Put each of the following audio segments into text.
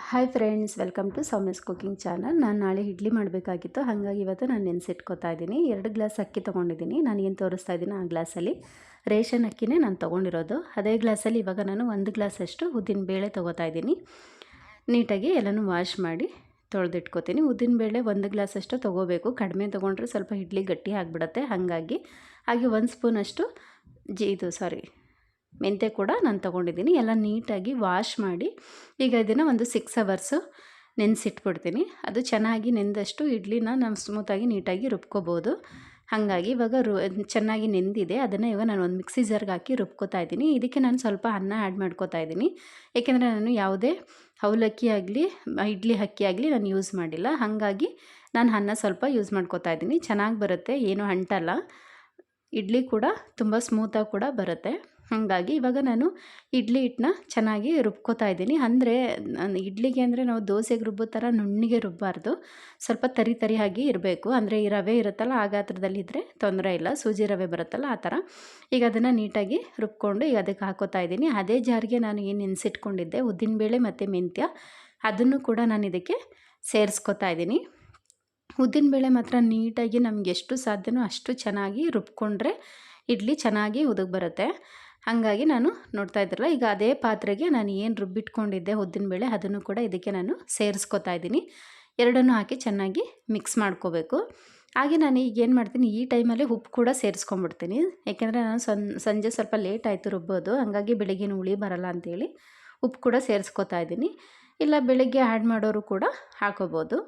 Hi friends, welcome to Soumya's cooking channel. ನಾನು ನಾಳೆ ಇಡ್ಲಿ ಮಾಡಬೇಕಾಗಿತ್ತು, ಹಾಗಾಗಿ ಇವತ್ತು ನಾನು ನೆನೆಸಿಟ್ಕೋತಾ ಇದ್ದೀನಿ. 2 ಗ್ಲಾಸ್ ಅಕ್ಕಿ ತೊಗೊಂಡಿದ್ದೀನಿ. ನಾನು ಏನು ತೋರಿಸ್ತಾ ಇದ್ದೀನಿ ಆ ಗ್ಲಾಸಲ್ಲಿ ರೇಷನ್ ಅಕ್ಕಿನೇ ನಾನು ತೊಗೊಂಡಿರೋದು. ಅದೇ ಗ್ಲಾಸಲ್ಲಿ ಇವಾಗ ನಾನು 1 ಗ್ಲಾಸಷ್ಟು ಉದ್ದಿನಬೇಳೆ ತೊಗೋತಾ ಇದ್ದೀನಿ. ನೀಟಾಗಿ ಎಲ್ಲನೂ ವಾಶ್ ಮಾಡಿ ತೊಳೆದಿಟ್ಕೋತೀನಿ. ಉದ್ದಿನಬೇಳೆ 1 ಗ್ಲಾಸಷ್ಟು ತೊಗೋಬೇಕು. ಕಡಿಮೆ ತೊಗೊಂಡ್ರೆ ಸ್ವಲ್ಪ ಇಡ್ಲಿ ಗಟ್ಟಿ ಆಗಿಬಿಡುತ್ತೆ. ಹಾಗೆ 1 ಸ್ಪೂನಷ್ಟು ಮೆಂತ್ಯ ಕೂಡ ನಾನು ತೊಗೊಂಡಿದ್ದೀನಿ. ಎಲ್ಲ ನೀಟಾಗಿ ವಾಶ್ ಮಾಡಿ ಈಗ ಇದನ್ನು ಒಂದು 6 ಅವರ್ಸು ನೆನೆಸಿಟ್ಬಿಡ್ತೀನಿ. ಅದು ಚೆನ್ನಾಗಿ ನೆಂದಷ್ಟು ಇಡ್ಲಿನ ನಾವು ಸ್ಮೂತಾಗಿ ನೀಟಾಗಿ ರುಬ್ಕೋಬೋದು. ಹಾಗಾಗಿ ಇವಾಗ ಚೆನ್ನಾಗಿ ನೆಂದಿದೆ. ಅದನ್ನು ಇವಾಗ ನಾನು ಒಂದು ಮಿಕ್ಸಿ ಜಾರ್ಗೆ ಹಾಕಿ ರುಬ್ಕೋತಾ ಇದ್ದೀನಿ. ಇದಕ್ಕೆ ನಾನು ಸ್ವಲ್ಪ ಅನ್ನ ಆ್ಯಡ್ ಮಾಡ್ಕೋತಾ ಇದ್ದೀನಿ. ಏಕೆಂದರೆ ನಾನು ಯಾವುದೇ ಅವಲಕ್ಕಿ ಆಗಲಿ ಇಡ್ಲಿ ಅಕ್ಕಿ ಆಗಲಿ ನಾನು ಯೂಸ್ ಮಾಡಿಲ್ಲ. ಹಾಗಾಗಿ ನಾನು ಅನ್ನ ಸ್ವಲ್ಪ ಯೂಸ್ ಮಾಡ್ಕೋತಾ ಇದ್ದೀನಿ. ಚೆನ್ನಾಗಿ ಬರುತ್ತೆ, ಏನೂ ಅಂಟಲ್ಲ. ಇಡ್ಲಿ ಕೂಡ ತುಂಬ ಸ್ಮೂತಾಗಿ ಕೂಡ ಬರುತ್ತೆ. ಹಾಗಾಗಿ ಇವಾಗ ನಾನು ಇಡ್ಲಿ ಹಿಟ್ಟನ್ನ ಚೆನ್ನಾಗಿ ರುಬ್ಕೋತಾ ಇದ್ದೀನಿ. ಅಂದರೆ ಇಡ್ಲಿಗೆ ಅಂದರೆ ನಾವು ದೋಸೆಗೆ ರುಬ್ಬೋ ಥರ ನುಣ್ಣಗೆ ರುಬ್ಬಾರ್ದು, ಸ್ವಲ್ಪ ತರಿಯಾಗಿ ಇರಬೇಕು. ಅಂದರೆ ಈ ರವೆ ಇರುತ್ತಲ್ಲ ಆ ಗಾತ್ರದಲ್ಲಿದ್ದರೆ ತೊಂದರೆ ಇಲ್ಲ. ಸೂಜಿ ರವೆ ಬರುತ್ತಲ್ಲ ಆ ಥರ. ಈಗ ಅದನ್ನು ನೀಟಾಗಿ ರುಬ್ಕೊಂಡು ಈಗ ಅದಕ್ಕೆ ಹಾಕೋತಾ ಇದ್ದೀನಿ. ಅದೇ ಜಾರಿಗೆ ನಾನು ಏನು ನೆನೆಸಿಟ್ಕೊಂಡಿದ್ದೆ ಉದ್ದಿನಬೇಳೆ ಮತ್ತು ಮೆಂತ್ಯ, ಅದನ್ನು ಕೂಡ ನಾನು ಇದಕ್ಕೆ ಸೇರಿಸ್ಕೋತಾ ಇದ್ದೀನಿ. ಉದ್ದಿನಬೇಳೆ ಮಾತ್ರ ನೀಟಾಗಿ ನಮ್ಗೆ ಎಷ್ಟು ಸಾಧ್ಯನೋ ಅಷ್ಟು ಚೆನ್ನಾಗಿ ರುಬ್ಕೊಂಡ್ರೆ ಇಡ್ಲಿ ಚೆನ್ನಾಗಿ ಉದುಗ್ ಬರುತ್ತೆ. ಹಾಗಾಗಿ ನಾನು ನೋಡ್ತಾ ಇದ್ರಲ್ಲ, ಈಗ ಅದೇ ಪಾತ್ರೆಗೆ ನಾನು ಏನು ರುಬ್ಬಿಟ್ಕೊಂಡಿದ್ದೆ ಉದ್ದಿನಬೇಳೆ ಅದನ್ನು ಕೂಡ ಇದಕ್ಕೆ ನಾನು ಸೇರಿಸ್ಕೋತಾ ಇದ್ದೀನಿ. ಎರಡನ್ನೂ ಹಾಕಿ ಚೆನ್ನಾಗಿ ಮಿಕ್ಸ್ ಮಾಡ್ಕೋಬೇಕು. ಹಾಗೆ ನಾನು ಈಗ ಏನು ಮಾಡ್ತೀನಿ, ಈ ಟೈಮಲ್ಲಿ ಉಪ್ಪು ಕೂಡ ಸೇರಿಸ್ಕೊಂಡ್ಬಿಡ್ತೀನಿ. ಯಾಕೆಂದರೆ ನಾನು ಸಂಜೆ ಸ್ವಲ್ಪ ಲೇಟ್ ಆಯಿತು ರುಬ್ಬೋದು, ಹಾಗಾಗಿ ಬೆಳಗ್ಗಿನ ಹುಳಿ ಬರಲ್ಲ ಅಂಥೇಳಿ ಉಪ್ಪು ಕೂಡ ಸೇರಿಸ್ಕೋತಾ ಇದ್ದೀನಿ. ಇಲ್ಲ ಬೆಳಗ್ಗೆ ಆ್ಯಡ್ ಮಾಡೋರು ಕೂಡ ಹಾಕೋಬೋದು.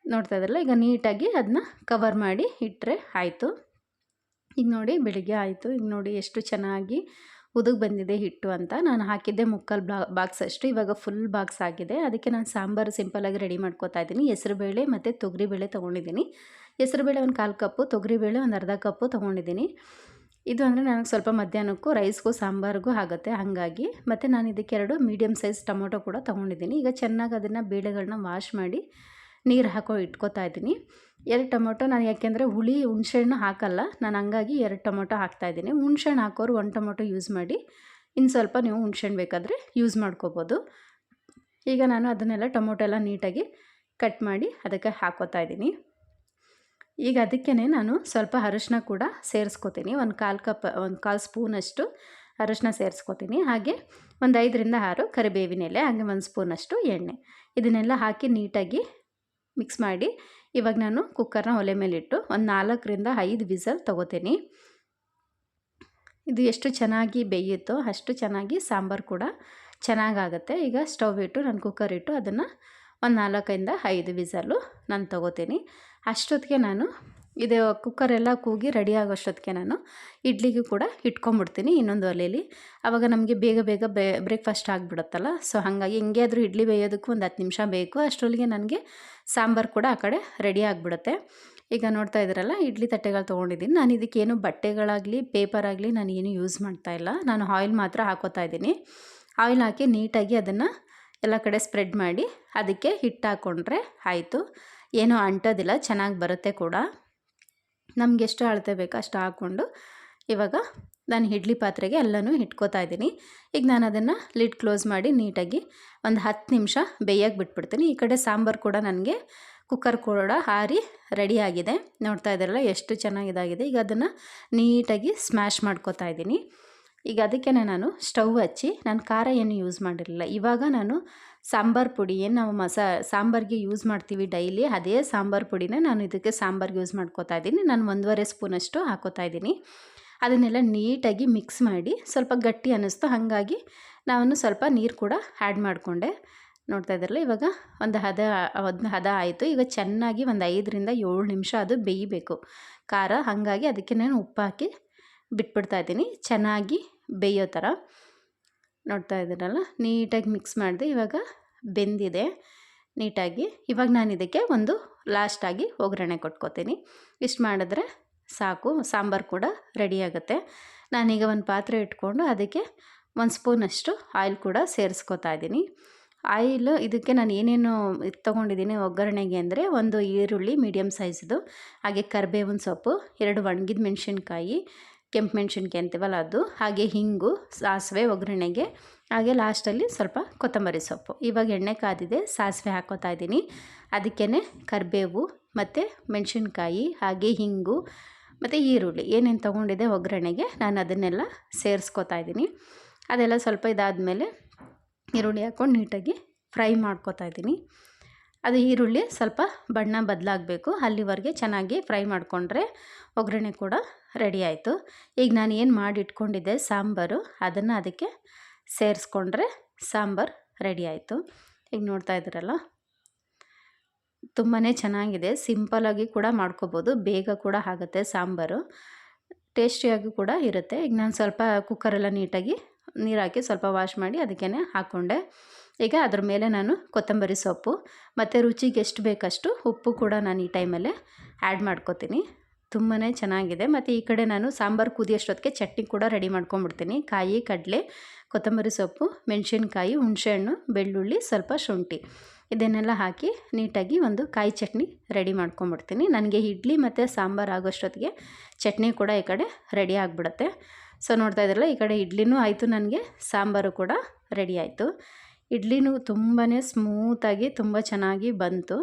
ನೋಡ್ತಾ ಇದ್ರಲ್ಲ, ಈಗ ನೀಟಾಗಿ ಅದನ್ನ ಕವರ್ ಮಾಡಿ ಇಟ್ಟರೆ ಆಯಿತು. ಈಗ ನೋಡಿ ಬೆಳಿಗ್ಗೆ ಆಯಿತು. ಈಗ ನೋಡಿ ಎಷ್ಟು ಚೆನ್ನಾಗಿ ಉದುಗ್ ಬಂದಿದೆ ಹಿಟ್ಟು ಅಂತ. ನಾನು ಹಾಕಿದ್ದೆ 3/4 ಬಾಕ್ಸ್ ಅಷ್ಟು, ಇವಾಗ ಫುಲ್ ಬಾಕ್ಸ್ ಆಗಿದೆ. ಅದಕ್ಕೆ ನಾನು ಸಾಂಬಾರು ಸಿಂಪಲಾಗಿ ರೆಡಿ ಮಾಡ್ಕೋತಾ ಇದ್ದೀನಿ. ಹೆಸರುಬೇಳೆ ಮತ್ತು ತೊಗರಿಬೇಳೆ ತೊಗೊಂಡಿದ್ದೀನಿ. ಹೆಸರುಬೇಳೆ ಒಂದು 1/4 ಕಪ್ಪು, ತೊಗರಿಬೇಳೆ ಒಂದು ಅರ್ಧ ಕಪ್ಪು ತೊಗೊಂಡಿದ್ದೀನಿ. ಇದು ಅಂದರೆ ನನಗೆ ಸ್ವಲ್ಪ ಮಧ್ಯಾಹ್ನಕ್ಕೂ ರೈಸ್ಗೂ ಸಾಂಬಾರಿಗೂ ಆಗುತ್ತೆ. ಹಾಗಾಗಿ ಮತ್ತು ನಾನು ಇದಕ್ಕೆ 2 ಮೀಡಿಯಮ್ ಸೈಜ್ ಟೊಮೊಟೊ ಕೂಡ ತೊಗೊಂಡಿದ್ದೀನಿ. ಈಗ ಚೆನ್ನಾಗಿ ಅದನ್ನು ಬೇಳೆಗಳನ್ನ ವಾಶ್ ಮಾಡಿ ನೀರು ಹಾಕೋ ಇಟ್ಕೋತಾ ಇದ್ದೀನಿ. 2 ಟೊಮೊಟೊ ನಾನು ಯಾಕೆಂದರೆ ಹುಣಸೆಹಣ್ಣು ಹಾಕಲ್ಲ ನಾನು, ಹಂಗಾಗಿ 2 ಟೊಮೊಟೊ ಹಾಕ್ತಾಯಿದ್ದೀನಿ. ಹುಣಸೆಹಣ್ಣು ಹಾಕೋರು 1 ಟೊಮೊಟೊ ಯೂಸ್ ಮಾಡಿ, ಇನ್ನು ಸ್ವಲ್ಪ ನೀವು ಹುಣಸೆಹಣ್ಣು ಬೇಕಾದರೆ ಯೂಸ್ ಮಾಡ್ಕೋಬೋದು. ಈಗ ನಾನು ಅದನ್ನೆಲ್ಲ ಟೊಮೊಟೊ ಎಲ್ಲ ನೀಟಾಗಿ ಕಟ್ ಮಾಡಿ ಅದಕ್ಕೆ ಹಾಕೋತಾ ಇದ್ದೀನಿ. ಈಗ ಅದಕ್ಕೇ ನಾನು ಸ್ವಲ್ಪ ಅರಶಿನ ಕೂಡ ಸೇರಿಸ್ಕೋತೀನಿ. ಒಂದು 1/4 ಸ್ಪೂನಷ್ಟು ಅರಶಿನ ಸೇರಿಸ್ಕೋತೀನಿ. ಹಾಗೆ ಒಂದು 5ರಿಂದ 6 ಕರಿಬೇವಿನ ಎಲೆ, ಹಾಗೆ 1 ಸ್ಪೂನಷ್ಟು ಎಣ್ಣೆ, ಇದನ್ನೆಲ್ಲ ಹಾಕಿ ನೀಟಾಗಿ ಮಿಕ್ಸ್ ಮಾಡಿ ಇವಾಗ ನಾನು ಕುಕ್ಕರ್ನ ಒಲೆ ಮೇಲಿಟ್ಟು ಒಂದು 4ರಿಂದ 5 ವಿಸಲ್ ತೊಗೋತೀನಿ. ಇದು ಎಷ್ಟು ಚೆನ್ನಾಗಿ ಬೇಯುತ್ತೋ ಅಷ್ಟು ಚೆನ್ನಾಗಿ ಸಾಂಬಾರು ಕೂಡ ಚೆನ್ನಾಗಾಗುತ್ತೆ. ಈಗ ಸ್ಟವ್ ಇಟ್ಟು ನಾನು ಕುಕ್ಕರ್ ಇಟ್ಟು ಅದನ್ನು ಒಂದು 4ರಿಂದ 5 ವಿಸಲ್ಲು ನಾನು ತೊಗೋತೀನಿ. ಅಷ್ಟೊತ್ತಿಗೆ ನಾನು ಇದು ಕುಕ್ಕರೆಲ್ಲ ಕೂಗಿ ರೆಡಿ ಆಗೋಷ್ಟೊತ್ತಿಗೆ ನಾನು ಇಡ್ಲಿಗೂ ಕೂಡ ಇಟ್ಕೊಂಬಿಡ್ತೀನಿ ಇನ್ನೊಂದು ಒಲೆಯಲ್ಲಿ. ಆವಾಗ ನಮಗೆ ಬೇಗ ಬ್ರೇಕ್ಫಾಸ್ಟ್ ಆಗಿಬಿಡುತ್ತಲ್ಲ. ಸೊ ಹಾಗಾಗಿ ಹಿಂಗೆ ಆದರೂ ಇಡ್ಲಿ ಬೇಯೋದಕ್ಕೂ ಒಂದು 10 ನಿಮಿಷ ಬೇಕು. ಅಷ್ಟರೊಳಗೆ ನನಗೆ ಸಾಂಬಾರು ಕೂಡ ಆ ಕಡೆ ರೆಡಿ ಆಗಿಬಿಡುತ್ತೆ. ಈಗ ನೋಡ್ತಾ ಇದ್ದೀರಲ್ಲ, ಇಡ್ಲಿ ತಟ್ಟೆಗಳು ತೊಗೊಂಡಿದ್ದೀನಿ. ನಾನು ಇದಕ್ಕೇನು ಬಟ್ಟೆಗಳಾಗಲಿ ಪೇಪರ್ ಆಗಲಿ ನಾನು ಏನು ಯೂಸ್ ಮಾಡ್ತಾಯಿಲ್ಲ. ನಾನು ಆಯಿಲ್ ಮಾತ್ರ ಹಾಕೋತಾ ಇದ್ದೀನಿ. ಆಯಿಲ್ ಹಾಕಿ ನೀಟಾಗಿ ಅದನ್ನು ಎಲ್ಲ ಕಡೆ ಸ್ಪ್ರೆಡ್ ಮಾಡಿ ಅದಕ್ಕೆ ಹಿಟ್ಟು ಹಾಕ್ಕೊಂಡ್ರೆ ಆಯಿತು. ಏನೂ ಅಂಟೋದಿಲ್ಲ, ಚೆನ್ನಾಗಿ ಬರುತ್ತೆ ಕೂಡ. ನಮ್ಗೆ ಎಷ್ಟು ಅಳತೆ ಬೇಕೋ ಅಷ್ಟು ಹಾಕ್ಕೊಂಡು ಇವಾಗ ನಾನು ಇಡ್ಲಿ ಪಾತ್ರೆಗೆ ಎಲ್ಲನೂ ಇಟ್ಕೋತಾ ಇದ್ದೀನಿ. ಈಗ ನಾನು ಅದನ್ನು ಲಿಡ್ ಕ್ಲೋಸ್ ಮಾಡಿ ನೀಟಾಗಿ ಒಂದು 10 ನಿಮಿಷ ಬೇಯಕ್ಕೆ ಬಿಟ್ಬಿಡ್ತೀನಿ. ಈ ಕಡೆ ಸಾಂಬಾರು ಕೂಡ ನನಗೆ ಕುಕ್ಕರ್ ಕೂಡ ಆರಿ ರೆಡಿಯಾಗಿದೆ. ನೋಡ್ತಾ ಇದ್ದೀರಲ್ಲ ಎಷ್ಟು ಚೆನ್ನಾಗಿದಾಗಿದೆ. ಈಗ ಅದನ್ನು ನೀಟಾಗಿ ಸ್ಮ್ಯಾಶ್ ಮಾಡ್ಕೋತಾ ಇದ್ದೀನಿ. ಈಗ ಅದಕ್ಕೆ ನಾನು ಸ್ಟವ್ ಹಚ್ಚಿ, ನಾನು ಖಾರ ಏನು ಯೂಸ್ ಮಾಡಿರಲಿಲ್ಲ. ಇವಾಗ ನಾನು ಸಾಂಬಾರು ಪುಡಿ ಏನು ನಾವು ಸಾಂಬಾರಿಗೆ ಯೂಸ್ ಮಾಡ್ತೀವಿ ಡೈಲಿ, ಅದೇ ಸಾಂಬಾರು ಪುಡಿನೇ ನಾನು ಇದಕ್ಕೆ ಸಾಂಬಾರಿಗೆ ಯೂಸ್ ಮಾಡ್ಕೋತಾ ಇದ್ದೀನಿ. ನಾನು 1.5 ಸ್ಪೂನಷ್ಟು ಹಾಕೋತಾ ಇದ್ದೀನಿ. ಅದನ್ನೆಲ್ಲ ನೀಟಾಗಿ ಮಿಕ್ಸ್ ಮಾಡಿ ಸ್ವಲ್ಪ ಗಟ್ಟಿ ಅನ್ನಿಸ್ತು, ಹಾಗಾಗಿ ನಾನು ಸ್ವಲ್ಪ ನೀರು ಕೂಡ ಆ್ಯಡ್ ಮಾಡಿಕೊಂಡೆ. ನೋಡ್ತಾ ಇದ್ದಾರಲ್ಲ, ಇವಾಗ ಒಂದು ಹದ ಆಯಿತು. ಈಗ ಚೆನ್ನಾಗಿ ಒಂದು 5ರಿಂದ 7 ನಿಮಿಷ ಅದು ಬೇಯಬೇಕು ಖಾರ. ಹಾಗಾಗಿ ಅದಕ್ಕೆ ನಾನು ಉಪ್ಪು ಹಾಕಿ ಬಿಟ್ಬಿಡ್ತಾ ಇದ್ದೀನಿ ಚೆನ್ನಾಗಿ ಬೇಯೋ ಥರ. ನೋಡ್ತಾ ಇದ್ದೀರಲ್ಲ, ನೀಟಾಗಿ ಮಿಕ್ಸ್ ಮಾಡಿದೆ. ಇವಾಗ ಬೆಂದಿದೆ ನೀಟಾಗಿ. ಇವಾಗ ನಾನು ಇದಕ್ಕೆ ಒಂದು ಲಾಸ್ಟಾಗಿ ಒಗ್ಗರಣೆ ಕೊಟ್ಕೋತೀನಿ. ಇಷ್ಟು ಮಾಡಿದ್ರೆ ಸಾಕು, ಸಾಂಬಾರು ಕೂಡ ರೆಡಿ ಆಗುತ್ತೆ. ನಾನೀಗ ಒಂದು ಪಾತ್ರೆ ಇಟ್ಕೊಂಡು ಅದಕ್ಕೆ 1 ಸ್ಪೂನಷ್ಟು ಆಯಿಲ್ ಕೂಡ ಸೇರಿಸ್ಕೋತಾ ಇದ್ದೀನಿ. ಆಯಿಲು ಇದಕ್ಕೆ ನಾನು ಏನೇನು ತೊಗೊಂಡಿದ್ದೀನಿ ಒಗ್ಗರಣೆಗೆ ಅಂದರೆ, 1 ಈರುಳ್ಳಿ ಮೀಡಿಯಮ್ ಸೈಜ್ದು, ಹಾಗೆ ಕರಿಬೇವಿನ ಸೊಪ್ಪು, 2 ಒಣಗಿದ ಮೆಣಸಿನ್ಕಾಯಿ, ಕೆಂಪು ಮೆಣಸಿನ್ಕಾಯಿ ಅಂತೀವಲ್ಲ ಅದು, ಹಾಗೆ ಹಿಂಗು, ಸಾಸಿವೆ ಒಗ್ಗರಣೆಗೆ, ಹಾಗೆ ಲಾಸ್ಟಲ್ಲಿ ಸ್ವಲ್ಪ ಕೊತ್ತಂಬರಿ ಸೊಪ್ಪು. ಇವಾಗ ಎಣ್ಣೆ ಕಾದಿದೆ, ಸಾಸಿವೆ ಹಾಕ್ಕೋತಾ ಇದ್ದೀನಿ. ಅದಕ್ಕೇ ಕರಿಬೇವು ಮತ್ತು ಮೆಣಸಿನ್ಕಾಯಿ ಹಾಗೆ ಹಿಂಗು ಮತ್ತು ಈರುಳ್ಳಿ ಏನೇನು ತೊಗೊಂಡಿದ್ದೆ ಒಗ್ಗರಣೆಗೆ ನಾನು ಅದನ್ನೆಲ್ಲ ಸೇರಿಸ್ಕೋತಾ ಇದ್ದೀನಿ. ಅದೆಲ್ಲ ಸ್ವಲ್ಪ ಇದಾದಮೇಲೆ ಈರುಳ್ಳಿ ಹಾಕ್ಕೊಂಡು ನೀಟಾಗಿ ಫ್ರೈ ಮಾಡ್ಕೋತಾ ಇದ್ದೀನಿ. ಅದು ಈರುಳ್ಳಿ ಸ್ವಲ್ಪ ಬಣ್ಣ ಬದಲಾಗಬೇಕು, ಅಲ್ಲಿವರೆಗೆ ಚೆನ್ನಾಗಿ ಫ್ರೈ ಮಾಡಿಕೊಂಡ್ರೆ ಒಗ್ಗರಣೆ ಕೂಡ ರೆಡಿ ಆಯಿತು. ಈಗ ನಾನು ಏನು ಮಾಡಿ ಇಟ್ಕೊಂಡಿದ್ದೆ ಸಾಂಬಾರು, ಅದನ್ನು ಅದಕ್ಕೆ ಸೇರಿಸ್ಕೊಂಡ್ರೆ ಸಾಂಬಾರು ರೆಡಿ ಆಯಿತು. ಈಗ ನೋಡ್ತಾ ಇದ್ದೀರಲ್ಲ, ತುಂಬಾ ಚೆನ್ನಾಗಿದೆ. ಸಿಂಪಲಾಗಿ ಕೂಡ ಮಾಡ್ಕೋಬೋದು, ಬೇಗ ಕೂಡ ಆಗುತ್ತೆ ಸಾಂಬಾರು, ಟೇಸ್ಟಿಯಾಗಿ ಕೂಡ ಇರುತ್ತೆ. ಈಗ ನಾನು ಸ್ವಲ್ಪ ಕುಕ್ಕರೆಲ್ಲ ನೀಟಾಗಿ ನೀರು ಹಾಕಿ ಸ್ವಲ್ಪ ವಾಶ್ ಮಾಡಿ ಅದಕ್ಕೇ ಹಾಕ್ಕೊಂಡೆ. ಈಗ ಅದ್ರ ಮೇಲೆ ನಾನು ಕೊತ್ತಂಬರಿ ಸೊಪ್ಪು ಮತ್ತು ರುಚಿಗೆ ಎಷ್ಟು ಬೇಕಷ್ಟು ಉಪ್ಪು ಕೂಡ ನಾನು ಈ ಟೈಮಲ್ಲೇ ಆ್ಯಡ್ ಮಾಡ್ಕೋತೀನಿ. ತುಂಬಾ ಚೆನ್ನಾಗಿದೆ. ಮತ್ತು ಈ ಕಡೆ ನಾನು ಸಾಂಬಾರು ಕುದಿಯೋಷ್ಟೊತ್ತಿಗೆ ಚಟ್ನಿ ಕೂಡ ರೆಡಿ ಮಾಡ್ಕೊಂಬಿಡ್ತೀನಿ. ಕಾಯಿ, ಕಡಲೆ, ಕೊತ್ತಂಬರಿ ಸೊಪ್ಪು, ಮೆಣಸಿನ್ಕಾಯಿ, ಹುಣಸೆಹಣ್ಣು, ಬೆಳ್ಳುಳ್ಳಿ, ಸ್ವಲ್ಪ ಶುಂಠಿ ಇದನ್ನೆಲ್ಲ ಹಾಕಿ ನೀಟಾಗಿ ಒಂದು ಕಾಯಿ ಚಟ್ನಿ ರೆಡಿ ಮಾಡ್ಕೊಂಬಿಡ್ತೀನಿ. ನನಗೆ ಇಡ್ಲಿ ಮತ್ತು ಸಾಂಬಾರು ಆಗೋಷ್ಟೊತ್ತಿಗೆ ಚಟ್ನಿ ಕೂಡ ಈ ಕಡೆ ರೆಡಿ ಆಗಿಬಿಡುತ್ತೆ. ಸೊ ನೋಡ್ತಾ ಇದ್ರಲ್ಲ, ಈ ಕಡೆ ಇಡ್ಲಿನೂ ಆಯಿತು, ನನಗೆ ಸಾಂಬಾರು ಕೂಡ ರೆಡಿ ಆಯಿತು. ಇಡ್ಲಿನೂ ತುಂಬಾ ಸ್ಮೂತಾಗಿ ತುಂಬ ಚೆನ್ನಾಗಿ ಬಂತು.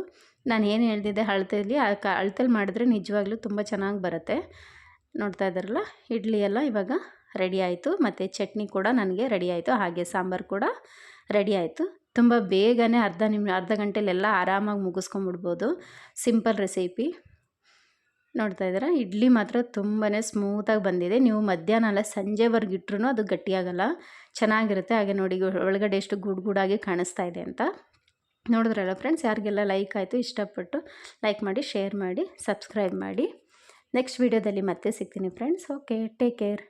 ನಾನು ಏನು ಹೇಳ್ತಿದ್ದೆ ಅಳತೆಯಲ್ಲಿ, ಅಳತೆಯಲ್ಲಿ ಮಾಡಿದ್ರೆ ನಿಜವಾಗ್ಲೂ ತುಂಬ ಚೆನ್ನಾಗಿ ಬರುತ್ತೆ. ನೋಡ್ತಾ ಇದ್ದಾರಲ್ಲ, ಇಡ್ಲಿ ಎಲ್ಲ ಇವಾಗ ರೆಡಿ ಆಯಿತು ಮತ್ತು ಚಟ್ನಿ ಕೂಡ ನನಗೆ ರೆಡಿ ಆಯಿತು, ಹಾಗೆ ಸಾಂಬಾರು ಕೂಡ ರೆಡಿ ಆಯಿತು. ತುಂಬ ಬೇಗನೆ ಅರ್ಧ ಗಂಟೆಲೆಲ್ಲ ಆರಾಮಾಗಿ ಮುಗಿಸ್ಕೊಂಬಿಡ್ಬೋದು. Simple recipe. ನೋಡ್ತಾ ಇದ್ದೀರಾ, ಇಡ್ಲಿ ಮಾತ್ರ ತುಂಬಾ ಸ್ಮೂತಾಗಿ ಬಂದಿದೆ. ನೀವು ಮಧ್ಯಾಹ್ನ ಅಲ್ಲ ಸಂಜೆವರೆಗೆ ಇಟ್ರೂ ಅದು ಗಟ್ಟಿಯಾಗಲ್ಲ, ಚೆನ್ನಾಗಿರುತ್ತೆ. ಹಾಗೆ ನೋಡಿ ಒಳಗಡೆ ಎಷ್ಟು ಗೂಡಾಗಿ ಕಾಣಿಸ್ತಾ ಇದೆ ಅಂತ. ನೋಡಿದ್ರಲ್ಲ ಫ್ರೆಂಡ್ಸ್, ಯಾರಿಗೆಲ್ಲ ಲೈಕ್ ಆಯಿತು ಇಷ್ಟಪಟ್ಟು ಲೈಕ್ ಮಾಡಿ, ಶೇರ್ ಮಾಡಿ, ಸಬ್ಸ್ಕ್ರೈಬ್ ಮಾಡಿ. ನೆಕ್ಸ್ಟ್ ವೀಡಿಯೋದಲ್ಲಿ ಮತ್ತೆ ಸಿಗ್ತೀನಿ ಫ್ರೆಂಡ್ಸ್. Okay, take care.